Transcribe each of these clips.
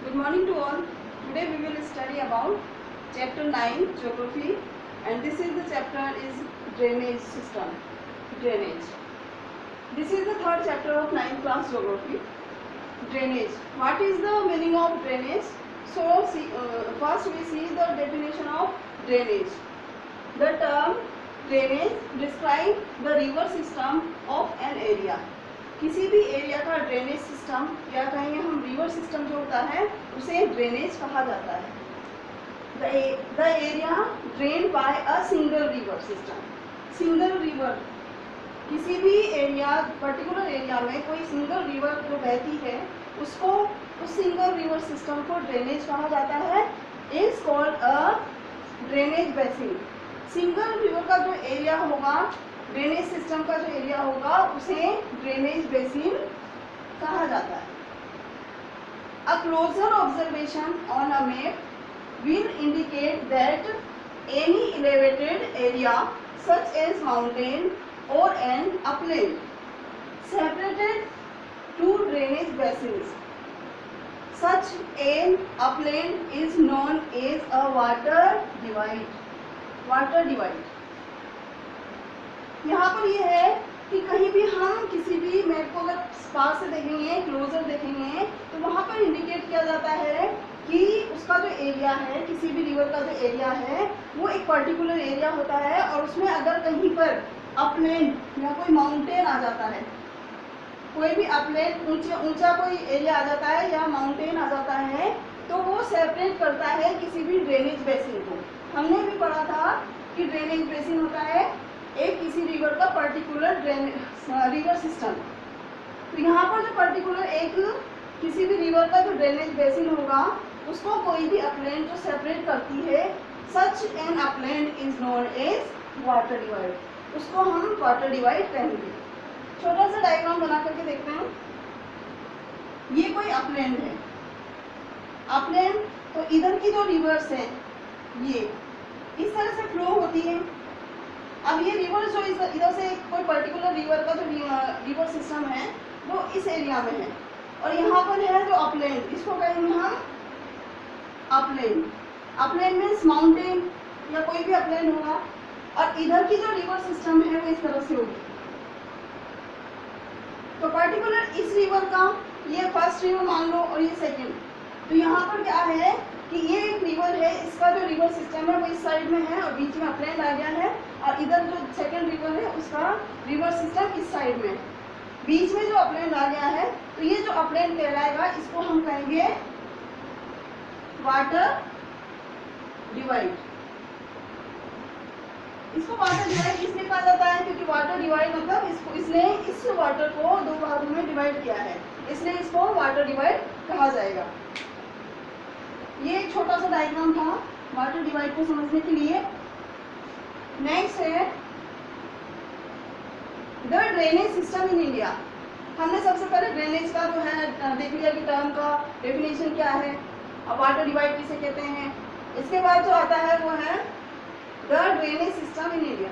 Good morning to all. Today we will study about chapter 9 geography, and this is the chapter is drainage system. Drainage. This is the third chapter of 9th class geography. Drainage. What is the meaning of drainage? So first we see the definition of drainage. The term drainage describe the river system of an area. किसी भी area का drainage system या कहेंगे हम river system जो होता है उसे ड्रेनेज कहा जाता है. The area drain by a single river system. Single river, किसी भी एरिया पर्टिकुलर एरिया में कोई सिंगल रिवर जो बहती है उसको उस सिंगल रिवर सिस्टम को ड्रेनेज कहा जाता है. Is called a drainage basin. Single river का जो एरिया होगा, ड्रेनेज सिस्टम का जो एरिया होगा उसे ड्रेनेज बेसिन कहा जाता है. A closer observation on a map will indicate that any elevated area such as mountain और an upland separated two drainage basins. Such an upland is known as a water divide. Water divide यहाँ पर ये है कि कहीं भी हम किसी भी मैप को अगर पास से देखेंगे, क्लोजर देखेंगे, तो वहाँ पर इंडिकेट किया जाता है कि उसका जो एरिया है, किसी भी रिवर का जो एरिया है वो एक पर्टिकुलर एरिया होता है और उसमें अगर कहीं पर अपलैंड या कोई माउंटेन आ जाता है, कोई भी अपलैंड ऊंचा कोई एरिया आ जाता है या माउंटेन आ जाता है तो वो सेपरेट करता है किसी भी ड्रेनेज बेसिन को. हमने भी पढ़ा था कि ड्रेनेज बेसिन होता है एक किसी रिवर का पर्टिकुलर रिवर सिस्टम. तो यहाँ पर जो पर्टिकुलर एक किसी भी रिवर का जो ड्रेनेज बेसिन होगा उसको कोई भी अपलैंड जो सेपरेट करती है, such an upland is known as water divide. उसको हम वाटर डिवाइड कहेंगे. छोटा सा डायग्राम बना करके देखते हैं. ये कोई अपलैंड है. अपलैंड तो इधर की जो रिवर्स है ये इस तरह से फ्लो होती है. अब ये रिवर जो इधर से कोई पर्टिकुलर रिवर का जो रिवर सिस्टम है वो इस एरिया में है और यहाँ पर है जो अपलैंड, इसको कहेंगे हम अपलैंड. अपलैंड मीन्स माउंटेन या कोई भी अपलैंड होगा और इधर की जो रिवर सिस्टम है वो इस तरह से होगी. तो पर्टिकुलर इस रिवर का ये फर्स्ट रिवर मान लो और ये सेकेंड. तो यहाँ पर क्या है कि ये एक रिवर है, इसका जो रिवर सिस्टम है वो इस साइड में है और बीच में अपलैंड आ गया है और इधर जो सेकंड रिवर है उसका रिवर सिस्टम इस साइड में, बीच में जो अपलैंड आ गया है. तो ये जो अपलैंड कहलाएगा इसको हम कहेंगे वाटर डिवाइड. इसको वाटर डिवाइड इसलिए कहा जाता है क्योंकि वाटर डिवाइड मतलब इसने इस वाटर को दो भागों में डिवाइड किया है, इसलिए इसको वाटर डिवाइड कहा जाएगा. ये एक छोटा सा डायग्राम था वाटर डिवाइड को समझने के लिए. नेक्स्ट है the drainage system in India. हमने सबसे पहले ड्रेनेज का जो है देख लिया कि टर्म का डेफिनेशन क्या है, अब वाटर डिवाइड किसे कहते हैं. इसके बाद जो आता है वो है the drainage system in India.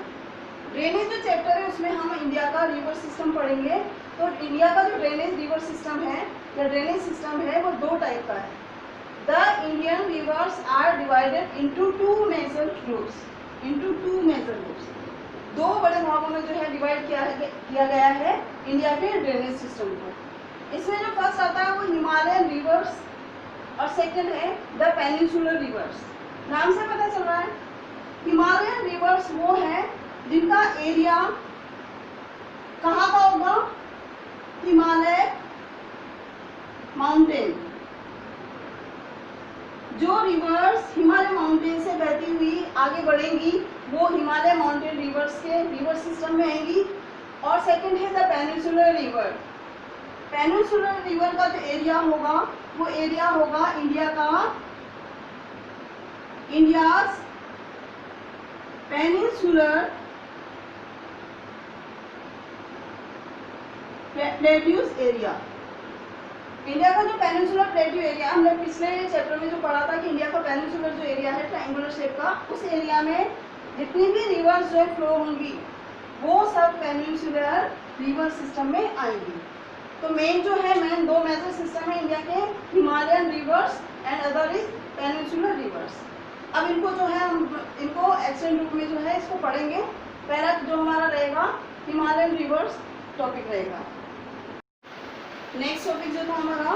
Drainage जो चैप्टर है उसमें हम इंडिया का रिवर सिस्टम पढ़ेंगे. तो इंडिया का जो ड्रेनेज रिवर सिस्टम है या ड्रेनेज सिस्टम है वो दो टाइप का है. The Indian rivers are divided into two major groups. दो बड़े भागों में जो है डिवाइड किया गया है इंडिया के ड्रेनेज सिस्टम को. इसमें जो फर्स्ट आता है वो हिमालयन रिवर्स और सेकंड है द पेनिनसुलर रिवर्स. नाम से पता चल रहा है हिमालयन रिवर्स वो है जिनका एरिया कहाँ का होगा, हिमालय माउंटेन. जो रिवर्स हिमालय माउंटेन से बहती हुई आगे बढ़ेंगी वो हिमालय माउंटेन रिवर्स के रिवर सिस्टम में आएंगी. और सेकंड है the peninsular river. Peninsular river का जो एरिया होगा वो एरिया होगा India's peninsular plateaus area. India का जो पेनिनसुलर प्लेट्यू एरिया, हमने पिछले चैप्टर में जो पढ़ा था कि इंडिया का पेनिनसुलर जो एरिया है ट्रायंगुलर शेप का, उस एरिया में जितनी भी रिवर्स जो फ्लो होंगी वो सब पेनिनसुलर रिवर सिस्टम में आएंगी. तो मेन जो है दो मेजर सिस्टम है इंडिया के, Himalaya Himalayan reverse and other is peninsular reverse. अब इनको जो है हम इनको एक्सटेंड रूप में जो है इसको पढ़ेंगे। पहला जो हमारा रहेगा हिमालयन रिवर्स टॉपिक रहेगा। नेक्स्ट टॉपिक जो था हमारा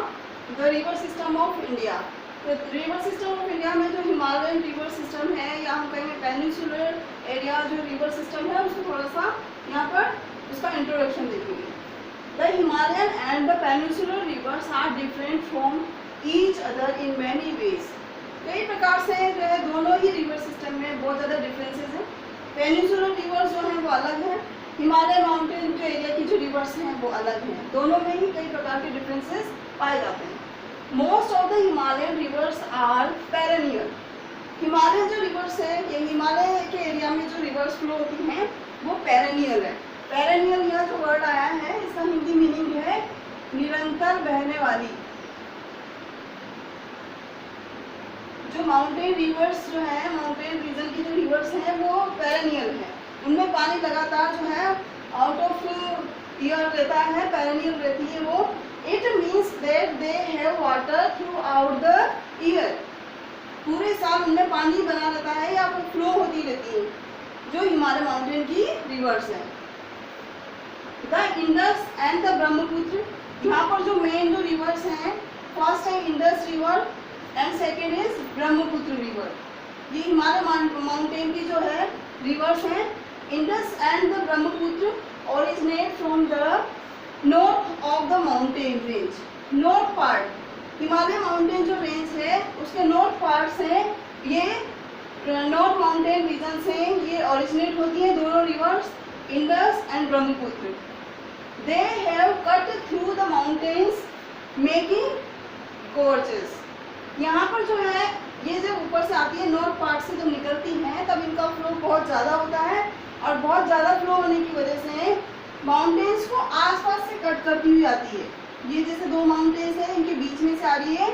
the river system of India. तो रिवर सिस्टम ऑफ इंडिया में जो हिमालयन रिवर सिस्टम है या हम कहेंगे पेनिनसुलर एरिया जो रिवर सिस्टम है उसको थोड़ा सा यहाँ पर उसका इंट्रोडक्शन देखेंगे। The Himalayan and the peninsular rivers are different from each other in many ways. कई प्रकार से जो है दोनों ही रिवर सिस्टम में बहुत ज़्यादा डिफरेंसेस हैं। पेनिनसुलर रिवर्स जो हैं वो अलग है, हिमालय माउंटेन जो एरिया की जो रिवर्स हैं वो अलग हैं। दोनों में ही कई प्रकार के डिफरेंसेस पाए जाते हैं। Most of the Himalayan rivers are perennial. Himalayan जो रिवर्स है ये हिमालय के एरिया में जो रिवर्स फ्लो होती हैं वो पेरेनियल है। पेरेनियल यह जो वर्ड आया है इसका हिंदी मीनिंग है निरंतर बहने वाली। जो माउंटेन रिवर्स जो है माउंटेन रीजन की जो रिवर्स हैं वो पेरेनियल है, उनमें पानी लगातार जो है आउट ऑफ ईयर रहता है, पेरेनियल रहती है वो। It means that they have water through out the year. पूरे साल उनमें पानी बना रहता है या फिर फ्लो होती रहती है जो हिमालय माउंटेन की रिवर्स है। The Indus and the Brahmaputra, यहाँ पर जो मेन जो रिवर्स हैं फर्स्ट है Indus river and second is Brahmaputra river. ये हिमालय माउंटेन की जो है रिवर्स हैं। Indus and the Brahmaputra originate from the north of the mountain range. North part Himalaya mountain जो रेंज है उसके नॉर्थ पार्ट से ये नॉर्थ माउंटेन रीजन से ये ओरिजिनेट होती है दोनों reverse Indus and Brahmaputra. They have cut through the mountains making gorges. यहाँ पर जो है ये जब ऊपर से आती है नॉर्थ पार्ट से जब निकलती हैं तब इनका फ्लो बहुत ज़्यादा होता है और बहुत ज़्यादा फ्लो होने की वजह से माउंटेन्स को आसपास से कट करती हुई आती है। ये जैसे दो माउंटेन्स हैं इनके बीच में से आ रही है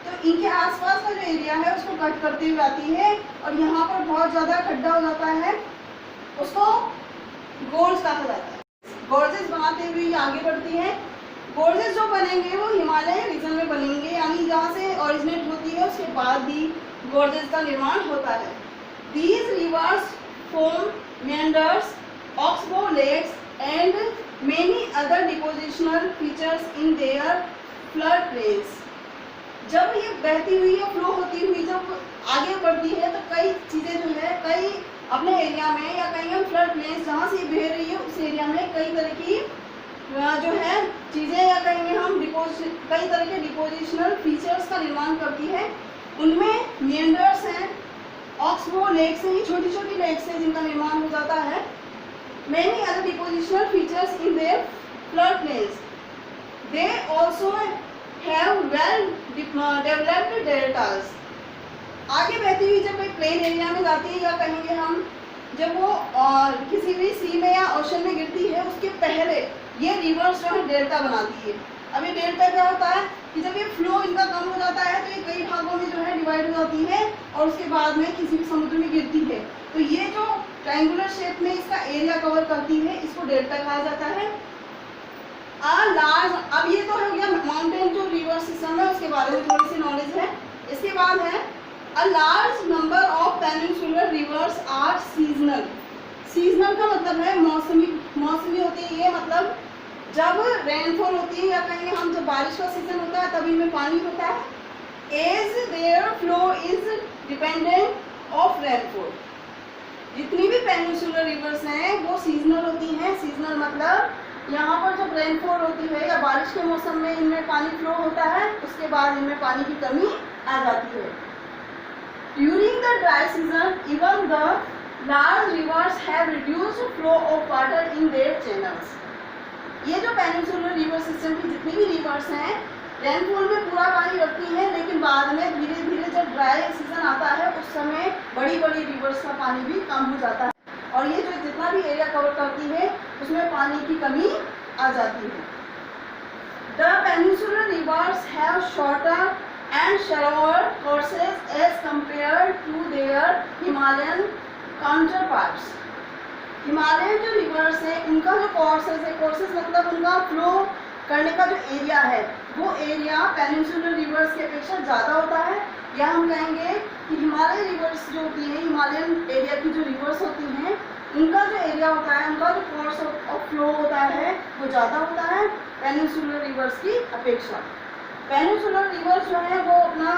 तो इनके आसपास का जो एरिया है उसको कट करते हुए आती है और यहाँ पर बहुत ज़्यादा खड्डा हो जाता है, उसको गोर्ज कहा जाता है। गोर्जेस बनाते हुए ये आगे बढ़ती है। गोर्जेस जो बनेंगे वो हिमालय रीजन में बनेंगे, यानी जहाँ से ओरिजिनेट होती है उसके बाद भी गोर्जेस का निर्माण होता है। These rivers form meanders, oxbow lakes and many other depositional features in their flood plains. जब ये बहती हुई या फ्लो होती हुई जब आगे बढ़ती है तो कई चीज़ें जो है कई अपने एरिया में या कहीं हम फ्लड प्लेन्स जहाँ से बह रही है उस एरिया में कई तरह की जो है चीज़ें या कहेंगे हम कई तरह के डिपोजिशनल फीचर्स का निर्माण करती है। उनमें मेंडर्स हैं, ऑक्सबो लेक्स हैं, छोटी छोटी लेक्स हैं जिनका निर्माण हो जाता है। Many other depositional features in their flood planes. They also have well developed deltas. आगे बहती हुई जब कोई प्लेन एरिया में जाती है या कहेंगे हम जब वो किसी भी सी में या ओशन में गिरती है उसके पहले ये रिवर्स जो है डेल्टा बनाती है। अब ये डेल्टा क्या होता है कि जब ये फ्लो इनका कम हो जाता है तो ये कई भागों में जो है डिवाइड हो जाती है और उसके बाद में किसी भी समुद्र में गिरती है तो ये जो ट्रायंगुलर शेप में इसका एरिया कवर करती है इसको डेल्टा कहा जाता है। लार्ज, अब ये तो हो गया माउंटेन जो रिवर सिस्टम है उसके बारे में थोड़ी सी नॉलेज है। इसके बाद है a large number of peninsular rivers are seasonal. Seasonal का मतलब है मौसमी, मौसमी होती है। ये मतलब जब रेनफॉल होती है या कहेंगे हम जब बारिश का सीजन होता है तब इनमें पानी होता है। As their flow is dependent of rainfall. जितनी भी पेनिनसुलर रिवर्स हैं वो सीजनल होती हैं। सीजनल मतलब यहाँ पर जब रेनफॉल होती है या बारिश के मौसम में इनमें पानी फ्लो होता है उसके बाद इनमें पानी की कमी आ जाती है। During the dry season even the large reverse have reduced flow of water in their channels. ये जो पेनिनसुलर रिवर सिस्टम की जितनी भी रिवर्स हैं रेनफॉल में पूरा पानी रखती हैं लेकिन बाद में धीरे धीरे जब ड्राई सीजन आता है उस समय बड़ी बड़ी रिवर्स का पानी भी कम हो जाता है और ये जो जितना भी एरिया कवर करती है उसमें पानी की कमी आ जाती है। The peninsular rivers have shorter and shallower courses as compared to their Himalayan counterparts. Himalayan जो रिवर्स है उनका जो कोर्सेज है, कोर्सेज मतलब उनका फ्लो करने का जो एरिया है वो एरिया पेनिनसुलर रिवर्स की अपेक्षा ज़्यादा होता है, या हम कहेंगे कि हिमालय रिवर्स जो होती हैं, हिमालयन एरिया की जो रिवर्स होती हैं, उनका जो एरिया होता है, उनका जो फोर्स ऑफ फ्लो होता है वो ज़्यादा होता है पेनिनसुलर रिवर्स की अपेक्षा। पेनिनसुलर रिवर्स जो है वो अपना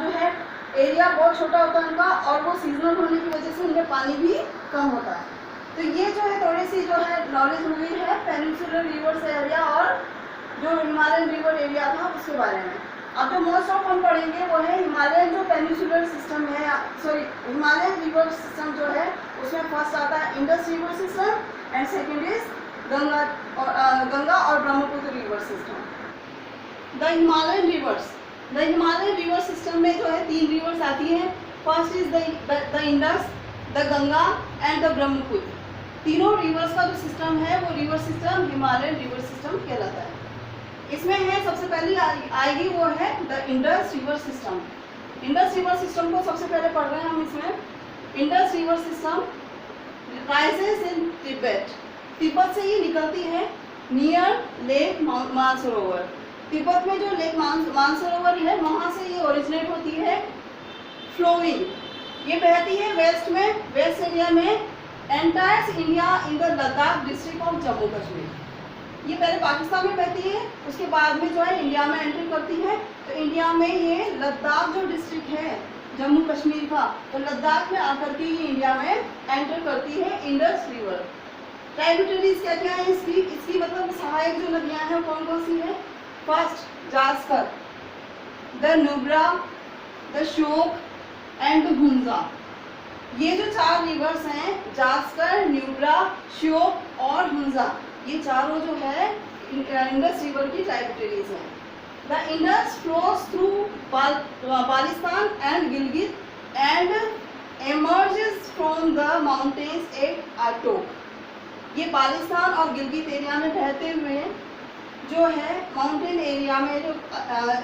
जो है एरिया बहुत छोटा होता है उनका, और वो सीजनल होने की वजह से उनमें पानी भी कम होता है। तो ये जो है थोड़ी सी जो है नॉलेज हुई है पेनिनसुलर रिवर्स एरिया और जो हिमालयन रिवर एरिया था उसके बारे में। अब जो मोस्ट ऑफ हम पढ़ेंगे वो है हिमालयन जो पेनिनसुलर सिस्टम है, सॉरी हिमालयन रिवर सिस्टम जो है उसमें फर्स्ट आता है Indus river system and second is Ganga और Brahmaputra river system. The Himalayan river system में जो है 3 रिवर्स आती हैं। First is the Indus, the Ganga and the Brahmaputra. तीनों रिवर्स का जो सिस्टम है वो river system Himalayan river system कहलाता है। इसमें है सबसे पहली आएगी वो है the Indus river system. Indus river system को सबसे पहले पढ़ रहे हैं हम। इसमें Indus river system rises in Tibet, Tibet से ये निकलती है नियर लेक मानसरोवर। तिब्बत में जो लेक मानसरोवर है वहाँ से ये ओरिजिनेट होती है फ्लोइंग। ये बहती है वेस्ट में, वेस्ट एरिया में entire India in the Ladakh district of Jammu Kashmir. ये पहले पाकिस्तान में बहती है, उसके बाद में जो है इंडिया में एंटर करती है। तो इंडिया में ये लद्दाख जो डिस्ट्रिक्ट है जम्मू कश्मीर का, तो लद्दाख में आकर के ये इंडिया में एंटर करती है इंडस रिवर। ट्राइब्यूटरीज क्या क्या है इसकी मतलब सहायक जो नदियाँ हैं कौन कौन सी है? First Zanskar, the Nubra, the Shyok and the Hunza. ये जो 4 रिवर्स हैं जास्कर, न्यूब्रा, श्योक और हुंजा, ये चारों जो है इंडस रिवर की ट्राइब्यूटरीज हैं। The Indus flows through Pakistan and Gilgit and emerges from the mountains at Attock. ये पाकिस्तान और गिलगित एरिया में बहते हुए जो है माउंटेन एरिया में जो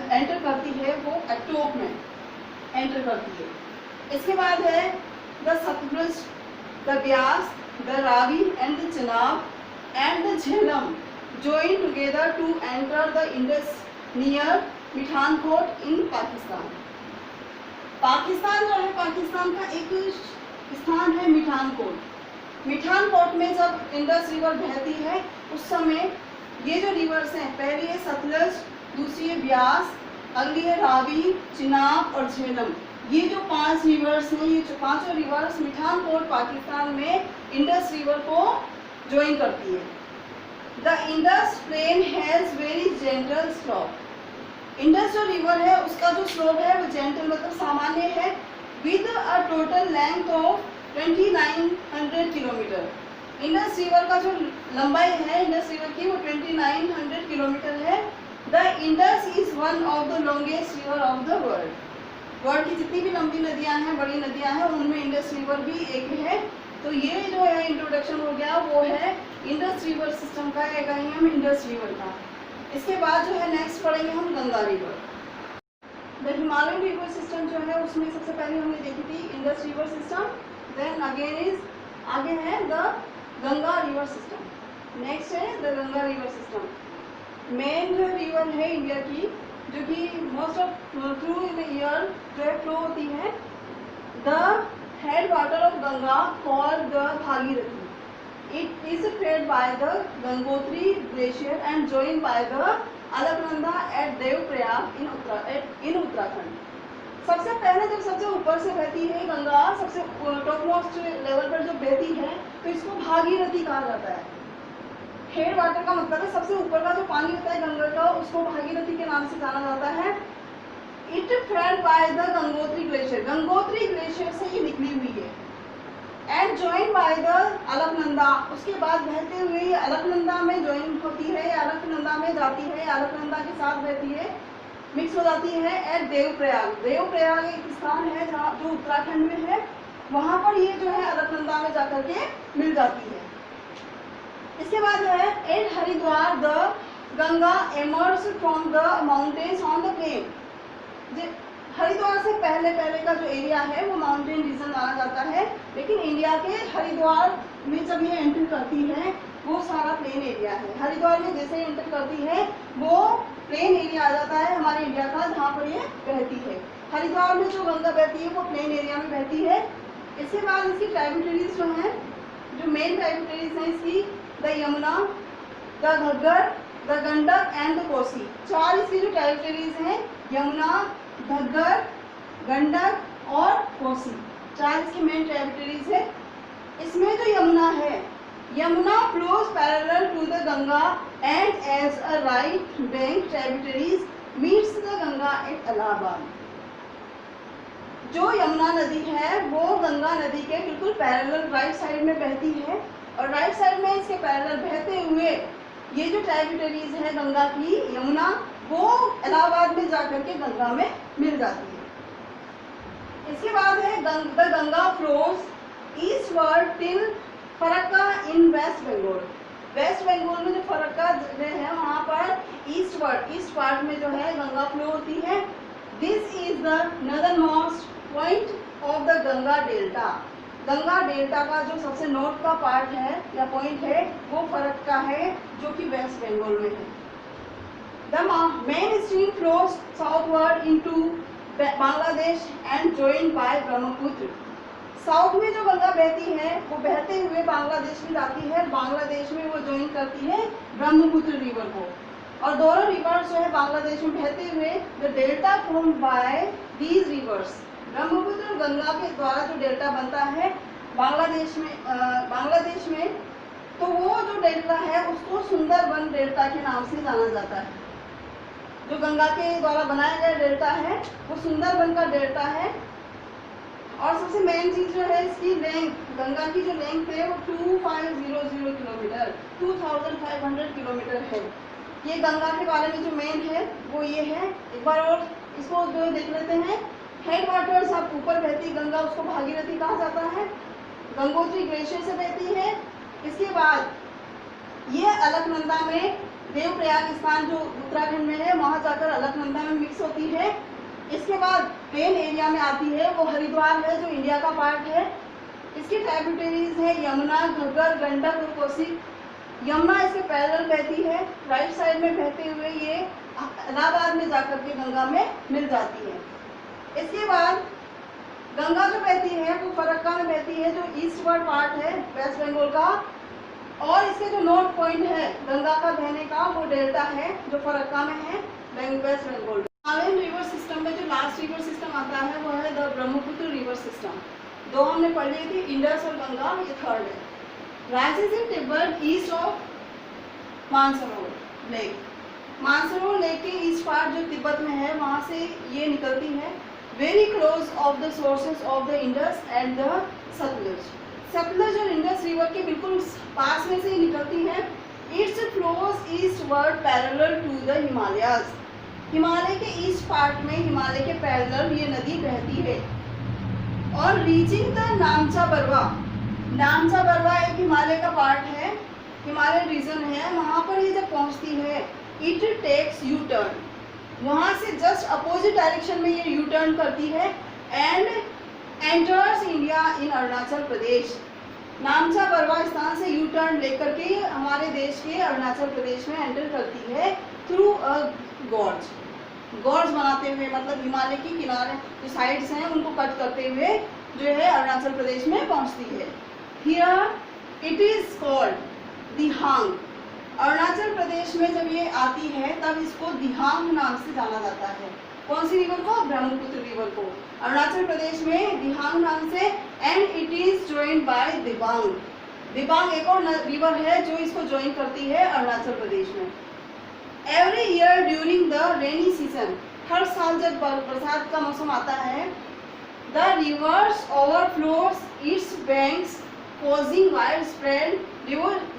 एंटर करती है वो अटोक में एंटर करती है। इसके बाद है the Sutlej, the Beas, the Ravi and the Chenab and the Jhelum join together to enter the Indus near Mithankot in Pakistan. Pakistan जो है, पाकिस्तान का एक स्थान है मिठानकोट। मिठानकोट में जब इंडस रिवर बहती है उस समय ये जो रिवर्स हैं, पहली है सतलज, दूसरी है ब्यास, अगली है रावी, चिनाब और झेलम। ये जो 5 रिवर्स हैं, ये जो 5 रिवर्स मिठानकोट पाकिस्तान में इंडस रिवर को ज्वाइन करती है। The Indus plain has very gentle slope. Indus जो रिवर है उसका जो स्लोप है वो जेंटल मतलब सामान्य है, with a total length of 2900 kilometre. Indus river का जो लंबाई है इंडस रिवर की वो 2900 किलोमीटर है। The Indus is one of the longest river of the world. World की जितनी भी लंबी नदियाँ हैं, बड़ी नदियाँ हैं, उनमें इंडस रिवर भी एक है। तो ये जो है इंट्रोडक्शन हो गया वो है इंडस रिवर सिस्टम का, या कहेंगे हम इंडस रिवर का। इसके बाद जो है नेक्स्ट पढ़ेंगे हम Ganga river. The Himalayan river system जो है उसमें सबसे पहले हमने देखी थी Indus river system, then again is आगे है the Ganga river system. Next है the Ganga river system. Main जो रिवर है इंडिया की, जो कि most of through in year जो है फ्लो होती है। द headwater of Ganga called the Bhagirathi. It is fed by the Gangotri glacier and joined by the Alaknanda at Devprayag in Uttarakhand. सबसे पहले जब सबसे ऊपर से बहती है गंगा, सबसे टॉप मोस्ट लेवल पर जब बहती है तो इसको भागीरथी कहा जाता है। हेड वाटर का मतलब है सबसे ऊपर का जो पानी होता है गंगा का, उसको भागीरथी के नाम से जाना जाता है। It fed by the Gangotri glacier, Gangotri glacier से ही निकली हुई है। And join by the Alaknanda, उसके बाद बहते हुए अलकनंदा में ज्वाइन होती है, अलकनंदा में जाती है, अलकनंदा के साथ बहती है, मिक्स हो जाती है एट देवप्रयाग। देवप्रयाग एक स्थान है जहाँ जो उत्तराखंड में है, वहाँ पर ये जो है अलकनंदा में जाकर के मिल जाती है। इसके बाद है at Haridwar the Ganga emerge from the mountains on the plain. Haridwar से पहले का जो एरिया है वो माउंटेन रीजन माना जाता है, लेकिन इंडिया के हरिद्वार में जब ये एंटर करती है वो सारा प्लेन एरिया है। हरिद्वार में जैसे एंटर करती है वो प्लेन एरिया आ जाता है हमारे इंडिया का जहाँ पर ये बहती है। हरिद्वार में जो गंगा बहती है वो प्लेन एरिया में बहती है। इसके बाद इसकी ट्राइब्यूटरीज जो हैं, जो मेन ट्राइब्यूटरीज हैं इसकी, the Yamuna, the Ghaggar, the Gandak and the Kosi. 4 इसकी जो ट्राइब्यूटरीज हैं, यमुना, घग्गर, गंडक और कोसी, 4 इसकी मेन ट्राइब्यूटरीज है। इसमें जो यमुना है, Yamuna flows parallel to the Ganga and as a right bank tributaries meets the Ganga at Allahabad. जो यमुना नदी है वो गंगा नदी के बिल्कुल पैरेलल राइट साइड में बहती है और राइट साइड में इसके पैरेलल बहते हुए ये जो ट्राइब्यूटरीज है गंगा की, यमुना, वो इलाहाबाद में जाकर के गंगा में मिल जाती है। इसके बाद है the Ganga flows eastward till Farakka in West Bengal. West Bengal में जो फरक्का जगह है वहाँ पर ईस्टवर्ड, ईस्ट पार्ट में जो है गंगा फ्लो होती है। This is the northern most point of the Ganga delta. Ganga delta का जो सबसे नॉर्थ का पार्ट है या पॉइंट है वो फरक्का है, जो कि वेस्ट बंगाल में है। The main stream flows southward into Bangladesh and joined by Brahmaputra. South में जो गंगा बहती है वो बहते हुए बांग्लादेश में जाती है, बांग्लादेश में वो ज्वाइन करती है ब्रह्मपुत्र रिवर को, और दोनों रिवर्स जो है बांग्लादेश में बहते हुए the delta formed by these rivers, Brahmaputra और गंगा के द्वारा जो डेल्टा बनता है बांग्लादेश में, तो वो जो डेल्टा है उसको सुंदरबन डेल्टा के नाम से जाना जाता है। जो गंगा के द्वारा बनाया गया डेल्टा है वो सुंदरबन का डेल्टा है। और सबसे मेन चीज जो है इसकी लेंथ, गंगा की जो लेंथ है वो 2500 किलोमीटर, 2500 किलोमीटर है। ये गंगा के बारे में जो मेन है वो ये है। एक बार और इसको जो देख लेते हैं। हेड वाटर्स, आप ऊपर बहती गंगा उसको भागीरथी कहा जाता है, गंगोत्री ग्लेशियर से बहती है। इसके बाद ये अलकनंदा में, देवप्रयाग स्थान जो उत्तराखंड में है वहाँ जाकर अलकनंदा में मिक्स होती है। इसके बाद प्लेन एरिया में आती है, वो हरिद्वार है जो इंडिया का पार्ट है। इसकी ट्राइब्यूटरीज है यमुना, घग्गर, गंडक और कोसी। यमुना इसके पैरेलल बहती है, राइट साइड में बहते हुए ये इलाहाबाद में जाकर के गंगा में मिल जाती है। इसके बाद गंगा जो बहती है वो फरक्का में बहती है, जो ईस्टवर्ड पार्ट है वेस्ट बंगाल का, और इसके जो नॉर्थ पॉइंट है गंगा का बहने का वो डेल्टा है जो फरक्का में है वेस्ट बंगाल। हिमालयन रिवर सिस्टम में जो लास्ट रिवर सिस्टम आता है वो है द ब्रह्मपुत्र रिवर सिस्टम। 2 हमने पढ़ ली थी, इंडस और गंगा, ये 3rd है। Rises in Tibet east of Mansarovar lake. Mansarovar lake के ईस्ट पार्ट जो तिब्बत में है वहाँ से ये निकलती है, very close of the sources of the Indus and the Sutlej. Sutlej और इंडस रिवर के बिल्कुल पास में से ही निकलती है। Its flows eastward parallel to the Himalayas. Himalaya के ईस्ट पार्ट में, हिमालय के पैरेलल ये नदी बहती है। और रीचिंग द नामचा बरवा, नामचा बरवा एक हिमालय का पार्ट है, हिमालयन रीजन है। वहाँ पर ये जब पहुँचती है इट टेक्स यू टर्न, वहाँ से जस्ट अपोजिट डायरेक्शन में ये यू टर्न करती है and enters India in Arunachal Pradesh. Namcha Barwa स्थान से यू टर्न लेकर के हमारे देश के अरुणाचल प्रदेश में एंटर करती है थ्रू अ गॉर्ज, गॉर्ज बनाते हुए, मतलब हिमालय की किनारे जो साइड्स हैं उनको कट करते हुए जो है अरुणाचल प्रदेश में पहुंचती है। हियर इट इज कॉल्ड दिहांग। अरुणाचल प्रदेश में जब ये आती है तब इसको दिहांग नाम से जाना जाता है। कौन सी रिवर को? ब्रह्मपुत्र रिवर को, अरुणाचल प्रदेश में दिहांग नाम से। And it is joined bye Dibang. Dibang एक और रिवर है जो इसको ज्वाइन करती है अरुणाचल प्रदेश में। Every year during the rainy season, हर साल जब बरसात का मौसम आता है, the rivers overflows its banks causing widespread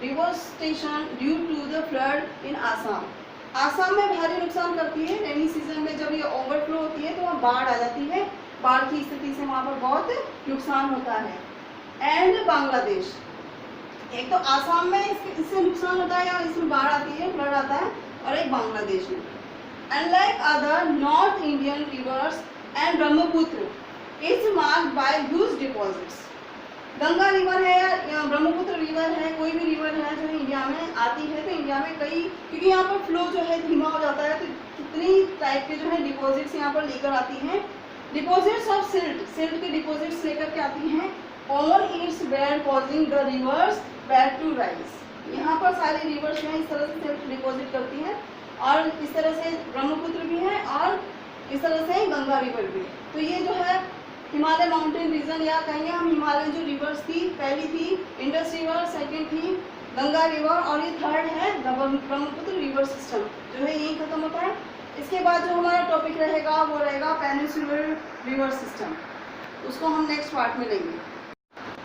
devastation due to the flood in Assam। Assam में भारी नुकसान करती है। रेनी सीजन में जब ये ओवरफ्लो होती है तो वहाँ बाढ़ आ जाती है, बाढ़ की स्थिति से वहाँ पर बहुत नुकसान होता है। एंड बांग्लादेश, एक तो आसाम में इससे नुकसान होता है या इसमें बाढ़ आती है, फ्लड आता है, और एक बांग्लादेश में। Unlike other north Indian reverse and Brahmaputra is marked by huge deposits. Ganga river है या ब्रह्मपुत्र रिवर है, कोई भी रिवर है जो इंडिया में आती है, तो इंडिया में कई, क्योंकि यहाँ पर फ्लो जो है धीमा हो जाता है, तो कितनी टाइप के जो है डिपॉजिट्स यहाँ पर लेकर आती हैं। डिपॉजिट्स ऑफ सिल्ट, सिल्ट के डिपॉजिट्स लेकर के आती हैं on its bed causing the rivers bed to rise. यहाँ पर सारी रिवर्स जो है इस तरह से सिल्ट डिपॉजिट करती हैं, और इस तरह से ब्रह्मपुत्र भी है और इस तरह से गंगा रिवर भी है। तो ये जो है हिमालय माउंटेन रीजन, या कहेंगे हम हिमालय जो रिवर्स थी, पहली थी इंडस रिवर, सेकंड थी गंगा रिवर, और ये थर्ड है ब्रह्मपुत्र रिवर सिस्टम, जो है यही खत्म होता है। इसके बाद जो हमारा टॉपिक रहेगा वो रहेगा पेनिनसुलर रिवर सिस्टम, उसको हम नेक्स्ट पार्ट में लेंगे।